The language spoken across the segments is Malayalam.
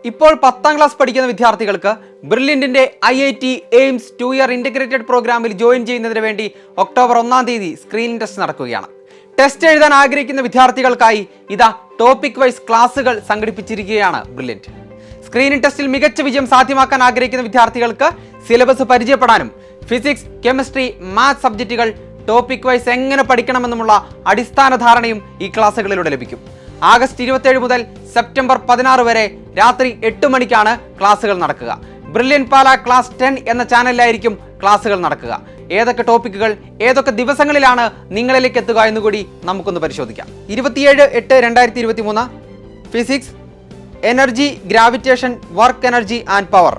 ഇപ്പോൾ 10ാം ക്ലാസ് പഠിക്കുന്ന വിദ്യാർത്ഥികൾക്ക് ബ്രില്യന്റിന്റെ IIT എയിംസ് 2 ഇയർ ഇന്റഗ്രേറ്റഡ് പ്രോഗ്രാമിൽ ജോയിൻ ചെയ്യുന്നതിന് വേണ്ടി ഒക്ടോബർ 1-ാം തീയതി സ്ക്രീനിംഗ് ടെസ്റ്റ് നടക്കുകയാണ്. ടെസ്റ്റ് എഴുതാൻ ആഗ്രഹിക്കുന്ന വിദ്യാർത്ഥികൾക്കായി ഇതാ ടോപ്പിക് വൈസ് ക്ലാസുകൾ സംഘടിപ്പിച്ചിരിക്കുകയാണ് ബ്രില്യന്റ്. സ്ക്രീനിംഗ് ടെസ്റ്റിൽ മികച്ച വിജയം സാധ്യമാക്കാൻ ആഗ്രഹിക്കുന്ന വിദ്യാർത്ഥികൾക്ക് സിലബസ് പരിചയപ്പെടാനും ഫിസിക്സ്, കെമിസ്ട്രി, മാത്സ് സബ്ജക്റ്റുകൾ ടോപ്പിക് വൈസ് എങ്ങനെ പഠിക്കണമെന്നുമുള്ള അടിസ്ഥാന ധാരണയും ഈ ക്ലാസുകളിലൂടെ ലഭിക്കും. ആഗസ്റ്റ് 27 മുതൽ സെപ്റ്റംബർ 16 വരെ രാത്രി 8 മണിക്കാണ് ക്ലാസുകൾ നടക്കുക. ബ്രില്യന്റ് പാല ക്ലാസ് 10 എന്ന ചാനലിലായിരിക്കും ക്ലാസുകൾ നടക്കുക. ഏതൊക്കെ ടോപ്പിക്കുകൾ ഏതൊക്കെ ദിവസങ്ങളിലാണ് നിങ്ങളിലേക്ക് എത്തുക എന്നുകൂടി നമുക്കൊന്ന് പരിശോധിക്കാം. 27/8/2023 physics, energy, gravitation, work energy and power.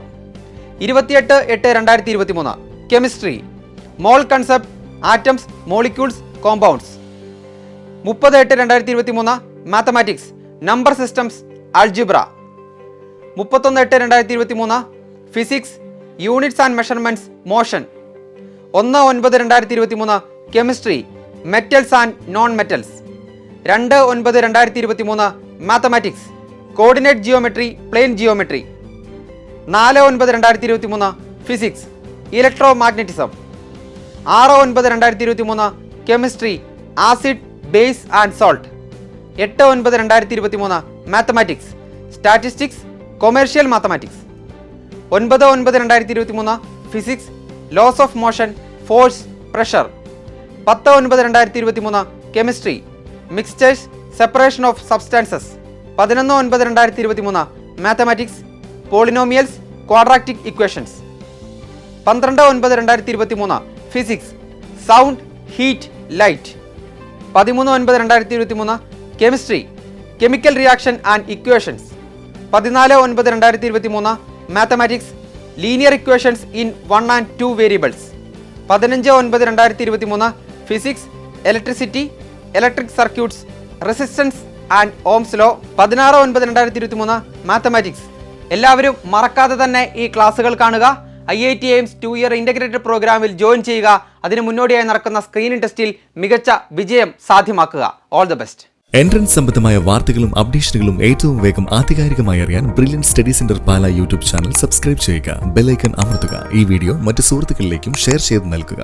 28/8/2023 chemistry, mole concept, atoms, molecules, compounds. 30/8/2023 mathematics, number systems, algebra. 31/8/2023 physics, units and measurements, motion. 1/9/2023 chemistry, metals and non metals. 2/9/2023 mathematics, coordinate geometry, plane geometry. 4/9/2023 physics, electromagnetism. 6/9/2023 chemistry, acid, base and salt. 8/9/2023 mathematics, statistics, commercial mathematics. 9/9/2023 physics, laws of motion, force, pressure. 10/9/2023 chemistry, mixtures, separation of substances. 11/9/2023 mathematics, polynomials, quadratic equations. 12/9/2023 physics, sound, heat, light. 13/9/2023 chemistry, chemical reaction and equations. 14/9/2023 mathematics, linear equations in 1 and 2 variables. 15/9/2023 physics, electricity, electric circuits, resistance and Ohm's law. 16/9/2023 mathematics. എല്ലാവരും മറക്കാതെ തന്നെ ഈ ക്ലാസുകൾ കാണുക. IIT എയിംസ് 2 ഇയർ ഇന്റഗ്രേറ്റഡ് പ്രോഗ്രാമിൽ ജോയിൻ ചെയ്യുക. അതിന് മുന്നോടിയായി നടക്കുന്ന സ്ക്രീനിംഗ് ടെസ്റ്റിൽ മികച്ച വിജയം സാധ്യമാക്കുക. All the best. എൻട്രൻസ് സംബന്ധമായ വാർത്തകളും അപ്ഡേഷനുകളും ഏറ്റവും വേഗം ആധികാരികമായി അറിയാൻ ബ്രില്യന്റ് സ്റ്റഡി സെന്റർ പാല യൂട്യൂബ് ചാനൽ സബ്സ്ക്രൈബ് ചെയ്യുക. ബെൽ ഐക്കൺ അമർത്തുക. ഈ വീഡിയോ മറ്റ് സുഹൃത്തുക്കളിലേക്കും ഷെയർ ചെയ്ത് നൽകുക.